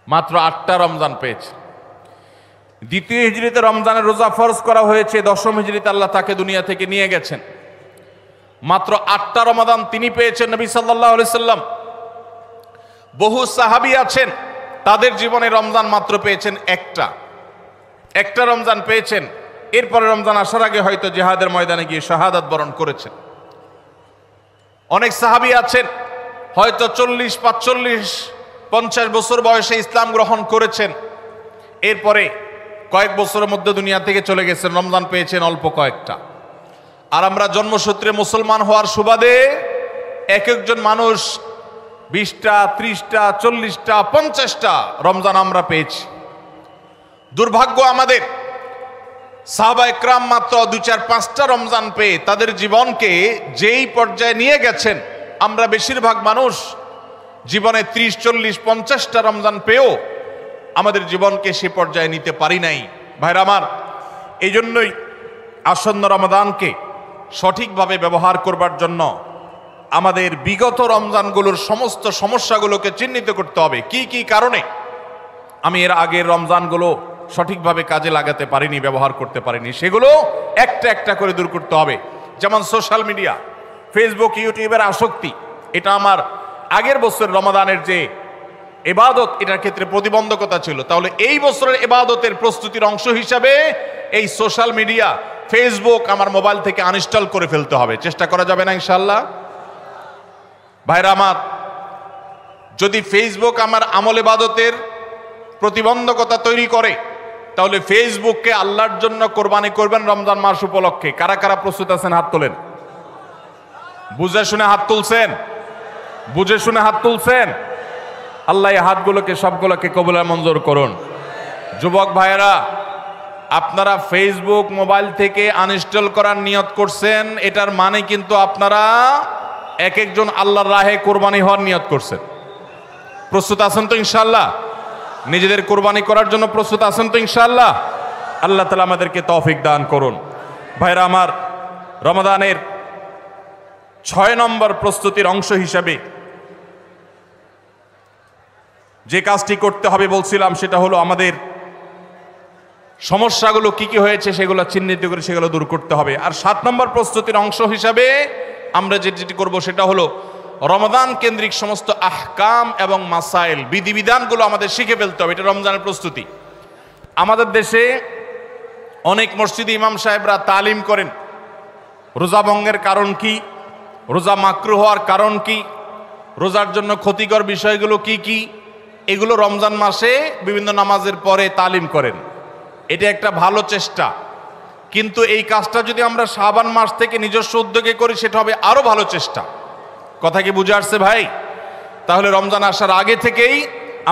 মাত্র 8টা রমজান পেয়েছেন। দ্বিতীয় হিজরিতে রমজানের রোজা ফরজ করা হয়েছে, দশম হিজরিতে আল্লাহ তাকে দুনিয়া থেকে নিয়ে গেছেন। মাত্র 8টা রমাদান তিনি পেয়েছেন নবী সাল্লাল্লাহু আলাইহি সাল্লাম। বহু সাহাবী আছেন, তাদের জীবনে রমজান মাত্র পেয়েছেন একটা রমজান পেয়েছেন। এরপরে রমজান আসার আগে হয়তো জিহাদের ময়দানে গিয়ে শাহাদাত বরণ করেছেন। অনেক সাহাবী আছেন হয়তো 40, 45, 50 বছর বয়সে ইসলাম গ্রহণ করেছেন, এরপরে কয়েক বছরের মধ্যে দুনিয়া থেকে চলে গেছেন, রমজান পেয়েছেন অল্প কয়েকটা। আর আমরা জন্মসূত্রে মুসলমান হওয়ার সুবাদে এক একজন মানুষ 20টা, 30টা, 40টা, 50টা রমজান আমরা পেয়েছি। দুর্ভাগ্য আমাদের, সাহাবা একরাম মাত্র 2, 4, 5টা রমজান পেয়ে তাদের জীবনকে যেই পর্যায়ে নিয়ে গেছেন, আমরা বেশিরভাগ মানুষ জীবনে 30, 40, 50টা রমজান পেয়েও আমাদের জীবনকে সে পর্যায়ে নিতে পারি নাই। ভাইরা আমার, এই জন্যই আসন্ন রমাদানকে সঠিকভাবে ব্যবহার করবার জন্য আমাদের বিগত রমজানগুলোর সমস্ত সমস্যাগুলোকে চিহ্নিত করতে হবে। কি কি কারণে আমি এর আগের রমজানগুলো সঠিকভাবে কাজে লাগাতে পারিনি, ব্যবহার করতে পারিনি, সেগুলো একটা একটা করে দূর করতে হবে। যেমন সোশ্যাল মিডিয়া, ফেসবুক, ইউটিউবের আসক্তি, এটা আমার আগের বছরের রমাদানের যে ইবাদত, এটার ক্ষেত্রে প্রতিবন্ধকতা ছিল। তাহলে এই বছরের ইবাদতের প্রস্তুতির অংশ হিসাবে এই সোশ্যাল মিডিয়া, ফেসবুক আমার মোবাইল থেকে আনইনস্টল করে ফেলতে হবে। চেষ্টা করা যাবে না ইনশাআল্লাহ? ভাইরা আমার, যদি ফেসবুক আমার আমল ইবাদতের প্রতিবন্ধকতা তৈরি করে, তাহলে ফেসবুককে আল্লাহর জন্য কোরবানি করবেন রমজান মাস উপলক্ষে। কারা কারা প্রস্তুত আছেন? হাত তোলেন। বুঝে শুনে হাত তুলছেন? বুঝে শুনে হাত তুলছেন? আল্লাহ এই হাতগুলোকে সবগুলোকে কবুল আর মঞ্জুর করুন। যুবক ভাইয়েরা, আপনারা ফেসবুক মোবাইল থেকে আনইনস্টল করার নিয়ত করছেন, এটার মানে কিন্তু আপনারা এক একজন আল্লাহর রাহে কোরবানি হওয়ার নিয়ত করছেন। প্রস্তুত আছেন তো ইনশাআল্লাহ? নিজেদের কোরবানি করার জন্য প্রস্তুত আছেন তো ইনশাআল্লাহ? আল্লাহ তাআলা আমাদেরকে তৌফিক দান করুন। ভাইরা আমার, রমাদানের 6 নম্বর প্রস্তুতির অংশ হিসাবে যে কাজটি করতে হবে বলছিলাম, সেটা হলো আমাদের সমস্যাগুলো কি কি হয়েছে সেগুলো চিহ্নিত করে সেগুলো দূর করতে হবে। আর 7 নম্বর প্রস্তুতির অংশ হিসাবে আমরা যেটি করব সেটা হলো রমাদান কেন্দ্রিক সমস্ত আহকাম এবং মাসাইল, বিধিবিধানগুলো আমাদের শিখে ফেলতে হবে। এটা রমজানের প্রস্তুতি। আমাদের দেশে অনেক মসজিদে ইমাম সাহেবরা তালিম করেন রোজা ভঙ্গের কারণ কি, রোজা মাকরুহ হওয়ার কারণ কি, রোজার জন্য ক্ষতিকর বিষয়গুলো কি কি, এগুলো রমজান মাসে বিভিন্ন নামাজের পরে তালিম করেন। এটা একটা ভালো চেষ্টা, কিন্তু এই কাজটা যদি আমরা শাবান মাস থেকে নিজস্ব উদ্যোগে করি সেটা হবে আরো ভালো চেষ্টা। কথা কি বুঝে আসছে ভাই? তাহলে রমজান আসার আগে থেকেই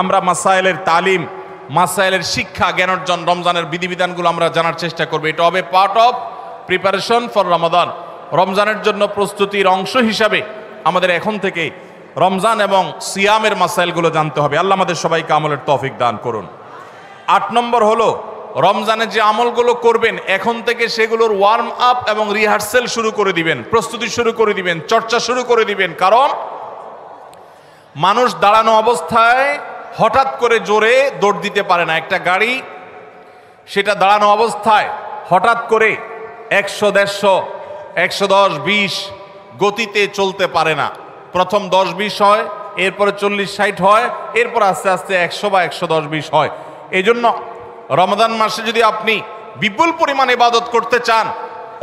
আমরা মাসাইলের তালিম, মাসাইলের শিক্ষা, জ্ঞান অর্জন, রমজানের বিধিবিধানগুলো আমরা জানার চেষ্টা করব। এটা হবে পার্ট অফ প্রিপারেশন ফর রমাদান। রমজানের জন্য প্রস্তুতির অংশ হিসাবে আমাদের এখন থেকে রমজান এবং সিয়ামের মাসাইলগুলো জানতে হবে। আল্লাহ আমাদের সবাইকে আমলের তৌফিক দান করুন। 8 নম্বর হলো রমজানে যে আমলগুলো করবেন এখন থেকে সেগুলোর ওয়ার্ম আপ এবং রিহার্সেল শুরু করে দিবেন, প্রস্তুতি শুরু করে দিবেন, চর্চা শুরু করে দিবেন। কারণ মানুষ দাঁড়ানো অবস্থায় হঠাৎ করে জোরে দৌড় দিতে পারে না। একটা গাড়ি সেটা দাঁড়ানো অবস্থায় হঠাৎ করে 100, 150, 110, 20 গতিতে চলতে পারে না। প্রথম 10, 20 হয়, এরপরে 40, 60 হয়, এরপর আস্তে আস্তে 100 বা 110, 20 হয়। এই জন্য রমাদান মাসে যদি আপনি বিপুল পরিমাণ ইবাদত করতে চান,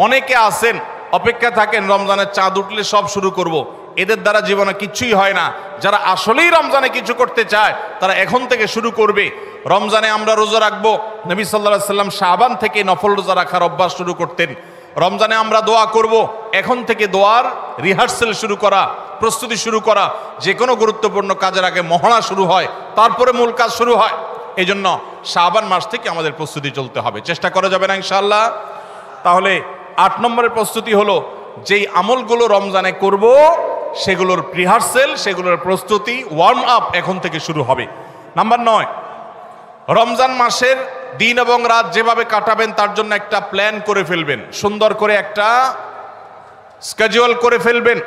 অনেকে আছেন অপেক্ষা থাকেন রমজানের চাঁদ উঠলে সব শুরু করব। এদের দ্বারা জীবনে কিছুই হয় না। যারা আসলেই রমজানে কিছু করতে চায় তারা এখন থেকে শুরু করবে। রমজানে আমরা রোজা রাখবো, নবী সাল্লাল্লাহু আলাইহি সাল্লাম শাবান থেকে নফল রোজা রাখার অভ্যাস শুরু করতেন। রমজানে আমরা দোয়া করব, এখন থেকে দোয়ার রিহার্সেল শুরু করা, প্রস্তুতি শুরু করা। যে কোনো গুরুত্বপূর্ণ কাজের আগে মহড়া শুরু হয়, তারপরে মূল কাজ শুরু হয়। এই জন্য শাবান মাস থেকে আমাদের প্রস্তুতি চলতে হবে, চেষ্টা করা যাবে না ইনশাআল্লাহ? তাহলে 8 নম্বরের প্রস্তুতি হলো যেই আমলগুলো রমজানে করব সেগুলোর রিহার্সেল, সেগুলোর প্রস্তুতি, ওয়ার্ম আপ এখন থেকে শুরু হবে। নাম্বার 9, রমজান মাসের দিন এবং রাত যেভাবে কাটাবেন তার জন্য একটা প্ল্যান করে ফেলবেন, সুন্দর করে একটা স্কেডিউল করে ফেলবেন,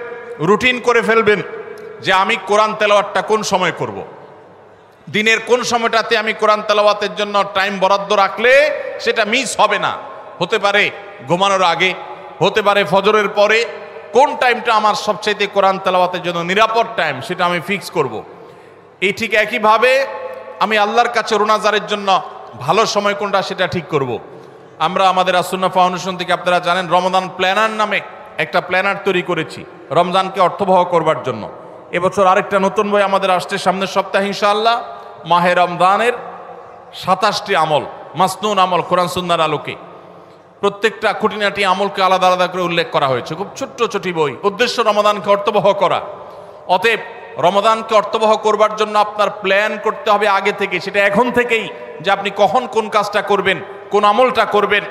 রুটিন করে ফেলবেন যে আমি কোরআন তেলাওয়াতটা কোন সময় করব। দিনের কোন সময়টাতে আমি কোরআন তেলাওয়াতের জন্য টাইম বরাদ্দ রাখলে সেটা মিস হবে না। হতে পারে ঘুমানোর আগে, হতে পারে ফজরের পরে। কোন টাইমটা আমার সবচাইতে কোরআন তেলাওয়াতের জন্য নিরাপদ টাইম সেটা আমি ফিক্স করব। এই ঠিক একইভাবে আমি আল্লাহর কাছে রোনাজারের জন্য ভালো সময় কোনটা সেটা ঠিক করব। আমরা আমাদের আসুন্নাহ ফাউন্ডেশন থেকে আপনারা জানেন রমাদান প্ল্যানার নামে একটা প্ল্যানার তৈরি করেছি রমজানকে অর্থবহ করবার জন্য। এবছর আরেকটা নতুন বই আমাদের আসছে সামনের সপ্তাহে ইনশাআল্লাহ। মাহে রমজানের 27টি আমল, মাসনুন আমল, কোরআন সুন্নাহর আলোকে প্রত্যেকটা খুঁটিনাটি আমলকে আলাদা আলাদা করে উল্লেখ করা হয়েছে। খুব ছোট্ট ছোটি বই, উদ্দেশ্য রমাদানকে অর্থবহ করা। অতএব রমাদানকে অর্থবহ করবার জন্য আপনার প্ল্যান করতে হবে আগে থেকে, সেটা এখন থেকেই, যে আপনি কখন কোন কাজটা করবেন, কোন আমলটা করবেন,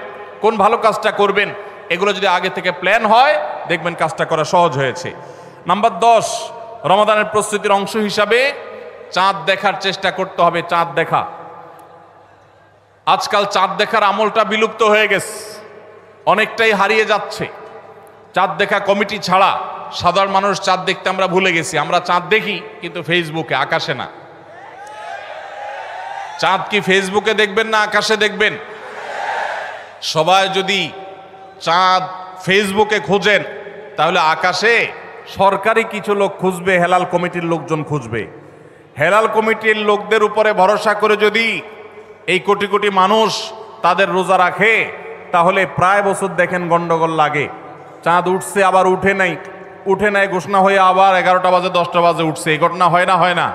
কোন ভালো কাজটা করবেন। এগুলো যদি আগে থেকে প্ল্যান হয় দেখবেন কাজটা করা সহজ হয়েছে। নাম্বার 10, রমাদানের প্রস্তুতির অংশ হিসাবে চাঁদ দেখার চেষ্টা করতে হবে। চাঁদ দেখা, আজকাল চাঁদ দেখার আমলটা বিলুপ্ত হয়ে গেছে, অনেকটাই হারিয়ে যাচ্ছে। চাঁদ দেখা কমিটি ছাড়া সাধারণ মানুষ চাঁদ দেখতে আমরা ভুলে গেছি। আমরা চাঁদ দেখি কিন্তু ফেসবুকে, আকাশে না। চাঁদ কি ফেসবুকে দেখবেন না আকাশে দেখবেন? সবাই যদি চাঁদ ফেসবুকে খোঁজেন তাহলে আকাশে সরকারি কিছু লোক খুঁজবে, হেলাল কমিটির লোকজন খুঁজবে। হেলাল কমিটির লোকদের উপরে ভরসা করে যদি এই কোটি কোটি মানুষ তাদের রোজা রাখে তাহলে প্রায় বছর দেখেন গন্ডগোল লাগে। চাঁদ উঠছে আবার উঠে নাই, উঠে নাই ঘোষণা হয়ে আবার 11টা বাজে 10টা বাজে উঠছে। এই ঘটনা হয় না? হয় না?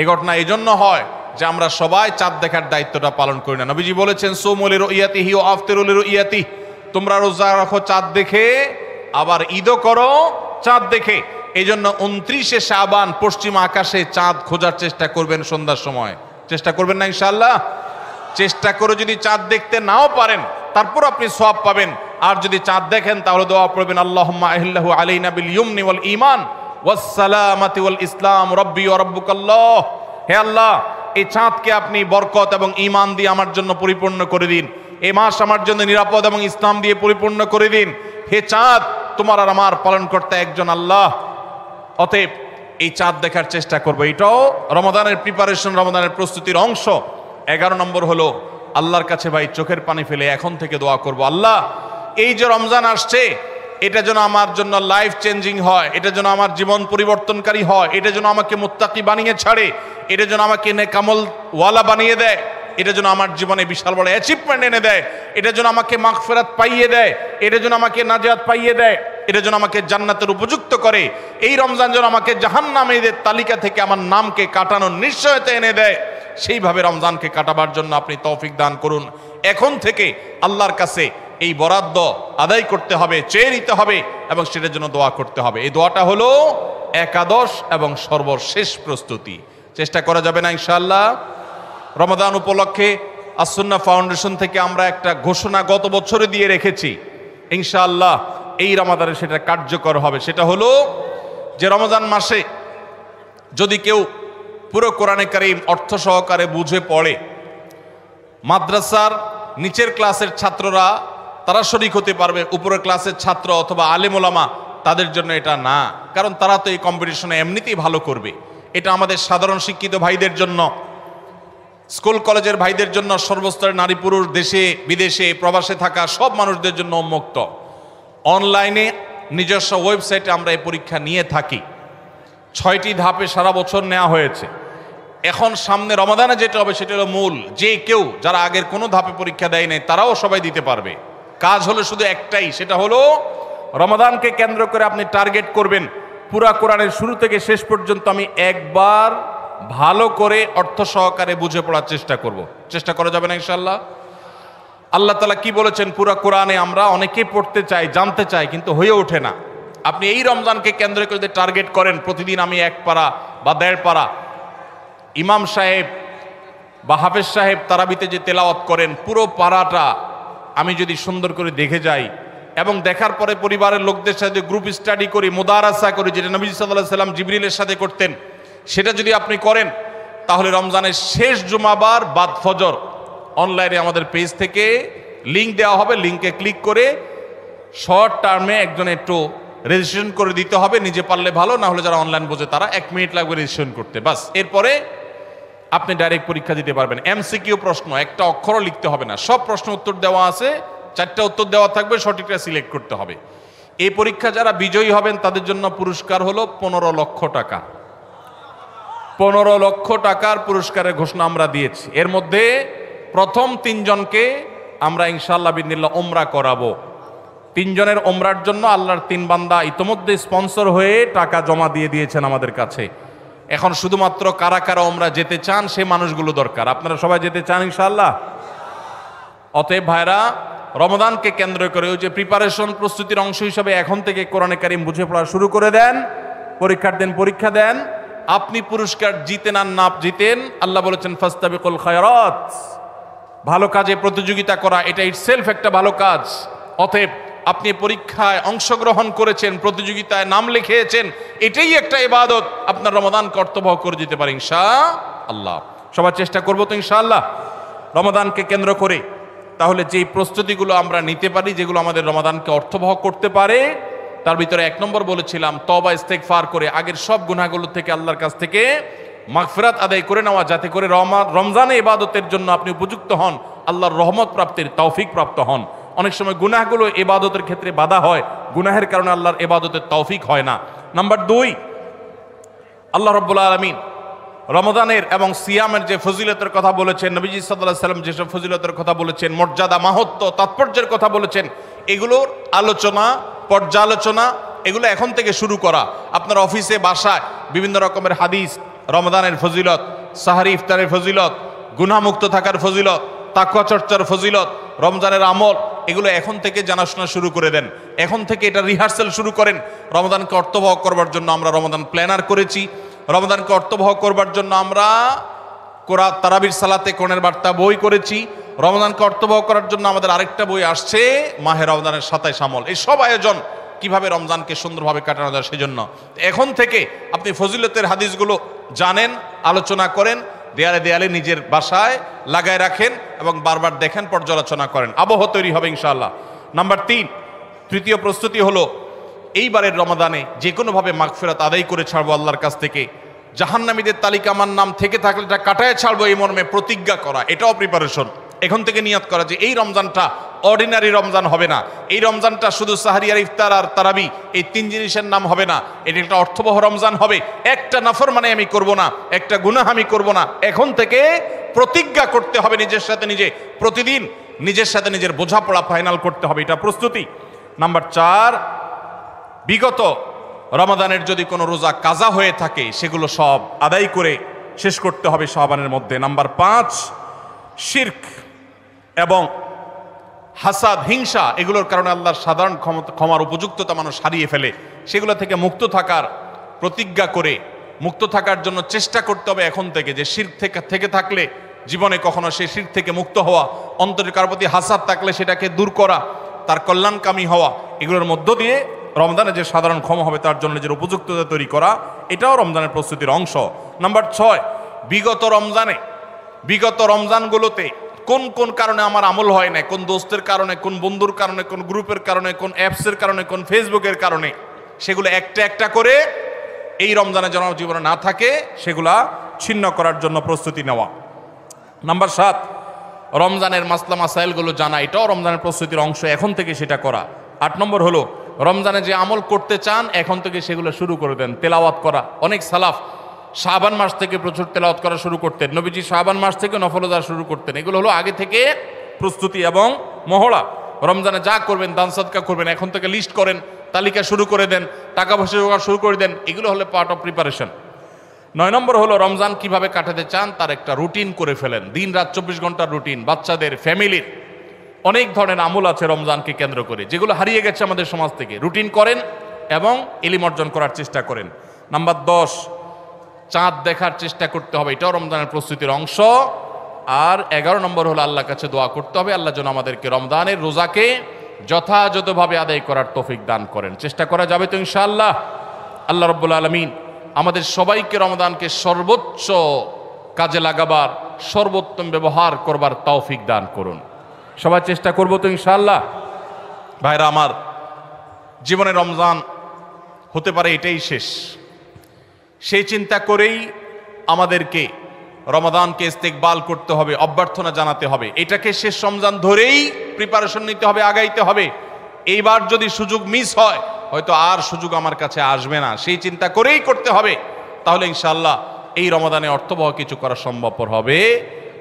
এই ঘটনা এই জন্য হয় যে আমরা সবাই চাঁদ দেখার দায়িত্বটা পালন করি না। নবীজি বলেছেন সুমুল রুইয়াতিহি ওয়া আফতিরুল রুইয়াতিহি, তোমরা রোজা রাখো চাঁদ দেখে, আবার ঈদও করো চাঁদ দেখে। এই জন্য 29শে শাবান পশ্চিম আকাশে চাঁদ খোঁজার চেষ্টা করবেন সন্ধ্যার সময়। চেষ্টা করবেন না ইনশাআল্লাহ? চেষ্টা করে যদি চাঁদ দেখতে নাও পারেন তারপর আপনি সওয়াব পাবেন। আর যদি চাঁদ দেখেন তাহলে দোয়া পড়বেন, আল্লাহুম্মা আহিল্লাহু আলাইনা বিল ইয়ুমনি ওয়াল ঈমান ওয়াস সালামাতি ওয়াল ইসলাম রব্বি ওয়া রাব্বুকাল্লাহ। হে আল্লাহ, এই চাঁদকে আপনি বরকত এবং ঈমান দিয়ে আমার জন্য পরিপূর্ণ করে দিন। এই মাস আমার জন্য নিরাপদ এবং ইসলাম দিয়ে পরিপূর্ণ করে দিন। হে চাঁদ, তোমার আর আমার পালনকর্তা একজন আল্লাহ। অতএব এই চাঁদ দেখার চেষ্টা করবো। এটাও রমাদানের প্রিপারেশন, রমাদানের প্রস্তুতির অংশ। 11 নম্বর হলো আল্লাহর কাছে ভাই চোখের পানি ফেলে এখন থেকে দোয়া করব, আল্লাহ এই যে রমজান আসছে এটা যেন আমার জন্য লাইফ চেঞ্জিং হয়, এটা যেন আমার জীবন পরিবর্তনকারী হয়, এটা যেন আমাকে মুত্তাকি বানিয়ে ছাড়ে, এটা যেন আমাকে নেকামল ওয়ালা বানিয়ে দেয়, এটা যেন আমার জীবনে বিশাল বড় অ্যাচিভমেন্ট এনে দেয়, এটা যেন আমাকে মাগফিরাত পাইয়ে দেয়, এটা যেন আমাকে নাজাত পাইয়ে দেয়, এটা যেন আমাকে জান্নাতের উপযুক্ত করে। এই রমজান যেন আমাকে জাহান্নামীদের তালিকা থেকে আমার নামকে কাটানোর নিশ্চয়তা এনে দেয়। সেইভাবে রমজানকে কাটাবার জন্য আপনি তৌফিক দান করুন। এখন থেকে আল্লাহর কাছে এই বরাদ্দ আদায় করতে হবে, চেয়ে নিতে হবে এবং সেটার জন্য দোয়া করতে হবে। এই দোয়াটা হলো একাদশ এবং সর্বশেষ প্রস্তুতি। চেষ্টা করা যাবে না ইনশাআল্লাহ? রমাদান উপলক্ষে আস-সুন্নাহ ফাউন্ডেশন থেকে আমরা একটা ঘোষণা গত বছরে দিয়ে রেখেছি, ইনশাআল্লাহ এই রমাদানে সেটা কার্যকর হবে। সেটা হলো যে রমজান মাসে যদি কেউ পুরো কোরআনে কারীম অর্থ সহকারে বুঝে পড়ে, মাদ্রাসার নিচের ক্লাসের ছাত্ররা তারা শরীক হতে পারবে, উপরের ক্লাসের ছাত্র অথবা আলেম ওলামা তাদের জন্য এটা না, কারণ তারা তো এই কম্পিটিশনে এমনিতেই ভালো করবে। এটা আমাদের সাধারণ শিক্ষিত ভাইদের জন্য, স্কুল কলেজের ভাইদের জন্য, সর্বস্তরের নারী পুরুষ, দেশে বিদেশে প্রবাসে থাকা সব মানুষদের জন্য উন্মুক্ত। অনলাইনে নিজস্ব ওয়েবসাইটে আমরা এই পরীক্ষা নিয়ে থাকি। 6টি ধাপে সারা বছর নেওয়া হয়েছে। এখন সামনে রমাদানে যেটা হবে সেটা হলো মূল। যে কেউ যারা আগের কোনো ধাপে পরীক্ষা দেয় নাই তারাও সবাই দিতে পারবে। কাজ হলো শুধু একটাই, সেটা হলো রমাদানকে কেন্দ্র করে আপনি টার্গেট করবেন পুরা কোরআনের শুরু থেকে শেষ পর্যন্ত আমি একবার ভালো করে অর্থ সহকারে বুঝে পড়ার চেষ্টা করব। চেষ্টা করা যাবে না ইনশাআল্লাহ? আল্লাহ তাআলা কি বলেছেন পুরা কোরআনে আমরা অনেকেই পড়তে চাই, জানতে চাই, কিন্তু হয়ে ওঠে না। আপনি এই রমজানকে কেন্দ্র করে যদি টার্গেট করেন প্রতিদিন আমি 1 পারা বা 1.5 পারা, ইমাম সাহেব বা হাফেজ সাহেব তারাবিতে যে তেলাওয়াত করেন পুরো পারাটা আমি যদি সুন্দর করে দেখে যাই এবং দেখার পরে পরিবারের লোকদের সাথে গ্রুপ স্টাডি করি, মুদারাসা করি, যেটা নবী সাল্লাল্লাহু আলাইহি সাল্লাম জিবরিলের সাথে করতেন, সেটা যদি আপনি করেন তাহলে রমজানের শেষ জুমাবার বাদ ফজর অনলাইনে আমাদের পেজ থেকে লিঙ্ক দেওয়া হবে। লিঙ্কে ক্লিক করে শর্ট টার্মে একজন একটু রেজিস্ট্রেশন করে দিতে হবে, নিজে পারলে ভালো, না হলে যারা অনলাইন বোঝে তারা 1 মিনিট লাগবে রেজিস্ট্রেশন করতে, বাস। এরপরে আপনি ডাইরেক্ট পরীক্ষা দিতে পারবেন। এমসিকিউ প্রশ্ন, একটা অক্ষরও লিখতে হবে না, সব প্রশ্ন উত্তর দেওয়া আছে, 4টা উত্তর দেওয়া থাকবে, সঠিকটা সিলেক্ট করতে হবে। এই পরীক্ষা যারা বিজয়ী হবেন তাদের জন্য পুরস্কার হলো 15 লক্ষ টাকা। 15 লক্ষ টাকার পুরস্কারের ঘোষণা আমরা দিয়েছি। এর মধ্যে প্রথম 3 জনকে আমরা ইনশাআল্লাহ বিদিনিল্লাহ ওমরা করাবো। 3 জনের ওমরার জন্য আল্লাহর 3 বান্দা ইতোমধ্যে স্পন্সর হয়ে টাকা জমা দিয়ে দিয়েছেন আমাদের কাছে। এখন শুধুমাত্র কারা কারা ওমরা যেতে চান সে মানুষগুলো দরকার। আপনারা সবাই যেতে চান ইনশাআল্লাহ? অতএব ভাইরা, রমাদানকে কেন্দ্র করে ওই যে প্রিপারেশন, প্রস্তুতির অংশ হিসাবে এখন থেকে কোরআনে কারীম বুঝে পড়া শুরু করে দেন। পরীক্ষার দিন পরীক্ষা দেন। আপনি পুরস্কার জিতেন আর না জিতেন, আল্লাহ বলেছেন ফাস্তাবিকুল খায়রাত, ভালো কাজে প্রতিযোগিতা করা এটা ইটসেলফ একটা ভালো কাজ। অতএব আপনি পরীক্ষায় অংশগ্রহণ করেছেন, প্রতিযোগিতায় নাম লিখিয়েছেন, এটাই একটা ইবাদত। আপনার রমাদান কর্তব্য করে দিতে পারে ইনশাআল্লাহ। সবার চেষ্টা করবো তো ইনশাআল্লাহ রমাদানকে কেন্দ্র করে। তাহলে যেই প্রস্তুতিগুলো আমরা নিতে পারি, যেগুলো আমাদের রমাদানকে অর্থবহ করতে পারে, তার ভিতরে 1 নম্বর বলেছিলাম তওবা ইস্তেগফার করে আগের সব গুনাহগুলো থেকে আল্লাহর কাছ থেকে মাগফিরাত আদায় করে নেওয়া, যাতে করে রমজানে ইবাদতের জন্য আপনি উপযুক্ত হন, আল্লাহর রহমত প্রাপ্তির তৌফিক প্রাপ্ত হন। অনেক সময় গুনাহগুলো ইবাদতের ক্ষেত্রে বাধা হয়, গুনাহের কারণে আল্লাহর ইবাদতের তৌফিক হয় না। নাম্বার 2, আল্লাহ রাব্বুল আলামিন রমজানের এবং সিয়ামের যে ফজিলতের কথা বলেছেন, নবীজি সাল্লাল্লাহু আলাইহি সাল্লাম যেসব ফজিলতের কথা বলেছেন, মর্যাদা, মাহাত্ম্য, তাৎপর্যের কথা বলেছেন, এগুলোর আলোচনা, পর্যালোচনা এগুলো এখন থেকে শুরু করা। আপনার অফিসে বাসায় বিভিন্ন রকমের হাদিস, রমজানের ফজিলত, সাহারি ইফতারের ফজিলত, গুনাহমুক্ত থাকার ফজিলত, তাকওয়া চর্চার ফজিলত, রমজানের আমল, এগুলো এখন থেকে জানাশোনা শুরু করে দেন, এখন থেকে এটা রিহার্সাল শুরু করেন। রমাদানকে অর্থবহ করবার জন্য আমরা রমাদান প্ল্যানার করেছি, রমাদানকে অর্থবহ করবার জন্য আমরা তারাবির সালাতে কোরআনের বার্তা বই করেছি, রমাদানকে অর্থবহ করার জন্য আমাদের আরেকটা বই আসছে মাহে রমজানের 27 আমল। এই সব আয়োজন কিভাবে রমজানকে সুন্দরভাবে কাটানো যায় সেজন্য এখন থেকে আপনি ফজিলতের হাদিসগুলো জানেন, আলোচনা করেন, দেয়ালে দেয়ালে নিজের বাসায় লাগায় রাখেন এবং বারবার দেখেন, পর্যালোচনা করেন, আবহ তৈরি হবে ইনশাআল্লাহ। নাম্বার 3, তৃতীয় প্রস্তুতি হলো এইবারের রমাদানে যে কোনোভাবে মাগফিরাত আদায় করে ছাড়বো আল্লাহর কাছ থেকে। জাহান্নামীদের তালিকা আমার নাম থেকে থাকলে এটা কাটায় ছাড়বো এই মর্মে প্রতিজ্ঞা করা, এটাও প্রিপারেশন। এখন থেকে নিয়ত করা যে এই রমজানটা অর্ডিনারি রমজান হবে না, এই রমজানটা শুধু সাহারি আর ইফতার আর তারাবি এই 3 জিনিসের নাম হবে না, এটা একটা অর্থবহ রমজান হবে। একটা নাফরমানি আমি করব না, একটা গুনাহ আমি করব না। এখন থেকে প্রতিজ্ঞা করতে হবে নিজের সাথে নিজে, প্রতিদিন নিজের সাথে নিজের বোঝাপড়া ফাইনাল করতে হবে, এটা প্রস্তুতি। নাম্বার 4, বিগত রমাদানের যদি কোনো রোজা কাজা হয়ে থাকে সেগুলো সব আদায় করে শেষ করতে হবে শাবানের মধ্যে। নাম্বার 5, শিরক এবং হাসাদ, হিংসা, এগুলোর কারণে আল্লাহর সাধারণ ক্ষমার উপযুক্ততা মানুষ হারিয়ে ফেলে, সেগুলো থেকে মুক্ত থাকার প্রতিজ্ঞা করে মুক্ত থাকার জন্য চেষ্টা করতে হবে এখন থেকে, যে শিরক থেকে থাকলে জীবনে কখনো সেই শিরক থেকে মুক্ত হওয়া, অন্তরের কারো প্রতি হাসাদ থাকলে সেটাকে দূর করা, তার কল্যাণকামী হওয়া, এগুলোর মধ্য দিয়ে রমজানে যে সাধারণ ক্ষমা হবে তার জন্য যে উপযুক্ততা তৈরি করা, এটাও রমজানের প্রস্তুতির অংশ। নাম্বার 6, বিগত রমজানগুলোতে কোন কোন কারণে আমার আমল হয় না, কোন দোস্তের কারণে, কোন বন্ধুর কারণে, কোন গ্রুপের কারণে, কোন অ্যাপসের কারণে, কোন ফেসবুকের কারণে, সেগুলো একটা একটা করে এই রমজানে যেন জীবনে না থাকে সেগুলা ছিন্ন করার জন্য প্রস্তুতি নেওয়া। নাম্বার 7, রমজানের মাসলা মাসাইলগুলো জানা, এটাও রমজানের প্রস্তুতির অংশ, এখন থেকে সেটা করা। 8 নম্বর হলো রমজানে যে আমল করতে চান এখন থেকে সেগুলো শুরু করে দেন, তেলাওয়াত করা। অনেক সালাফ শাবান মাস থেকে প্রচুর তেলাওয়াত করা শুরু করতেন, নবীজি শাবান মাস থেকে নফল রোজা শুরু করতেন। এগুলো হলো আগে থেকে প্রস্তুতি এবং মহড়া। রমজানে যা করবেন, দান সাদকা করবেন, এখন থেকে লিস্ট করেন, তালিকা শুরু করে দেন, টাকা পয়সা জোগাড় শুরু করে দেন, এগুলো হলো পার্ট অফ প্রিপারেশন। 9 নম্বর হলো রমজান কিভাবে কাটাতে চান তার একটা রুটিন করে ফেলেন, দিন রাত 24 ঘন্টার রুটিন। বাচ্চাদের, ফ্যামিলির অনেক ধরনের আমল আছে রমজানকে কেন্দ্র করে, যেগুলো হারিয়ে গেছে আমাদের সমাজ থেকে। রুটিন করেন এবং ইলম অর্জন করার চেষ্টা করেন। নাম্বার 10, চাঁদ দেখার চেষ্টা করতে হবে, এটাও রমজানের প্রস্তুতির অংশ। আর 11 নম্বর হলো আল্লাহর কাছে দোয়া করতে হবে, আল্লাহ যেন আমাদেরকে রমজানের রোজাকে যথাযথভাবে আদায় করার তৌফিক দান করেন। চেষ্টা করা যাবে তো ইনশাআল্লাহ। আল্লাহ রাব্বুল আলামিন আমাদের সবাইকে রমজানকে সর্বোচ্চ কাজে লাগাবার, সর্বোত্তম ব্যবহার করবার তৌফিক দান করুন। সবাই চেষ্টা করবো তো ইনশাআল্লাহ। ভাইরা আমার, জীবনে রমজান হতে পারে এটাই শেষ, সেই চিন্তা করেই আমাদেরকে রমাদানকে ইস্তেকবাল করতে হবে, অভ্যর্থনা জানাতে হবে। এটাকে শেষ রমজান ধরেই প্রিপারেশন নিতে হবে, আগাইতে হবে। এইবার যদি সুযোগ মিস হয় হয়তো আর সুযোগ আমার কাছে আসবে না, সেই চিন্তা করেই করতে হবে। তাহলে ইনশাআল্লাহ এই রমাদানে অর্থবহ কিছু করা সম্ভবপর হবে।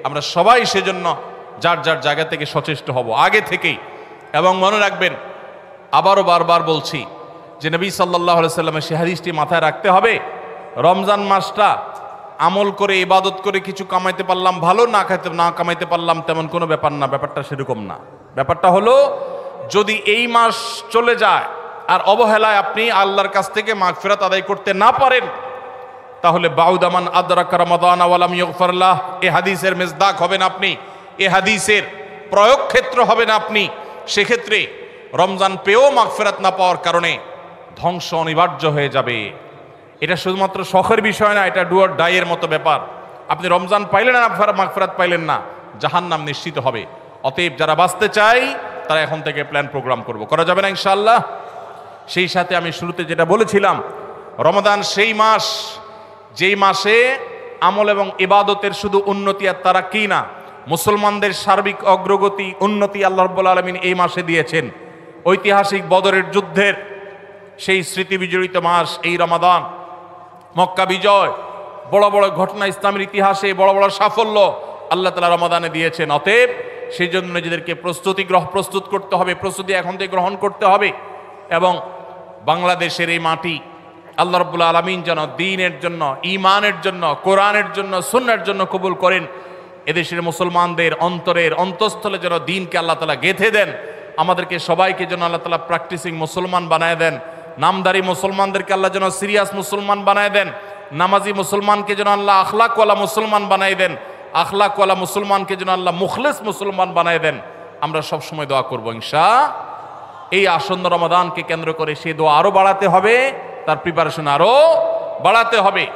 আমরা সবাই সেজন্য যার যার জায়গা থেকে সচেষ্ট হব আগে থেকেই। এবং মনে রাখবেন, আবারও বারবার বলছি যে নবী সাল্লাল্লাহু আলাইহি সাল্লামের সেই হাদিসটি মাথায় রাখতে হবে, রমজান মাসটা আমল করে ইবাদত করে কিছু কামাইতে পারলাম ভালো, না কামাইতে পারলাম তেমন কোনো ব্যাপার না। ব্যাপারটা সেরকম না। ব্যাপারটা হলো, যদি এই মাস চলে যায় আর অবহেলায় আপনি আল্লাহর কাছ থেকে মাগফিরাত আদায় করতে না পারেন, তাহলে বাউদামান আদরাকা রমাদান ওয়া লাম ইগফার লাহ, এই হাদিসের মেজদাক হবেন আপনি, এই হাদিসের প্রয়োগ ক্ষেত্র হবেন আপনি। সেক্ষেত্রে রমজান পেয়েও মাগফিরাত না পাওয়ার কারণে ধ্বংস অনিবার্য হয়ে যাবে। এটা শুধুমাত্র শখের বিষয় না, এটা ডু অর ডাই এর মতো ব্যাপার। আপনি রমজান পাইলেন না, মাগফিরাত পাইলেন না, জাহান্নাম নিশ্চিত হবে। অতএব যারা বাঁচতে চাই তারা এখন থেকে প্ল্যান প্রোগ্রাম করা যাবে না ইনশাআল্লাহ। সেই সাথে আমি শুরুতে যেটা বলেছিলাম, রমাদান সেই মাস যেই মাসে আমল এবং ইবাদতের শুধু উন্নতি আর তারাক্কি না, মুসলমানদের সার্বিক অগ্রগতি, উন্নতি আল্লাহ রাব্বুল আলামিন এই মাসে দিয়েছেন। ঐতিহাসিক বদরের যুদ্ধের সেই স্মৃতি বিজড়িত মাস এই রমাদান। মক্কা বিজয়, বড় বড় ঘটনা ইসলামের ইতিহাসে, বড় বড় সাফল্য আল্লাহ তাআলা রমাদানে দিয়েছেন। অতএব সেই জন্য নিজেদেরকে প্রস্তুত করতে হবে, প্রস্তুতি এখন থেকে গ্রহণ করতে হবে। এবং বাংলাদেশের এই মাটি আল্লাহ রাব্বুল আলামিন যেন দ্বীনের জন্য, ঈমানের জন্য, কোরআনের জন্য, সুন্নাহর জন্য কবুল করেন। এদেশের মুসলমানদের অন্তরের অন্তঃস্থলে যেন দ্বীনকে আল্লাহ তাআলা গেঁথে দেন, আমাদেরকে সবাইকে যেন আল্লাহ তাআলা প্র্যাকটিসিং মুসলমান বানায় দেন। নামদারি মুসলমানদেরকে আল্লাহ যেন সিরিয়াস মুসলমান বানায় দেন। নামাজি মুসলমানকে যেন আল্লাহ আখলাকওয়ালা মুসলমান বানায় দেন। আখলাকওয়ালা মুসলমানকে যেন আল্লাহ মুখলিস মুসলমান বানায় দেন। আমরা সব সময় দোয়া করব ইনশাআল্লাহ। এই আসন্ন রমাদানকে কেন্দ্র করে সেই দোয়া আরো বাড়াতে হবে, তার প্রিপারেশন আরো বাড়াতে হবে।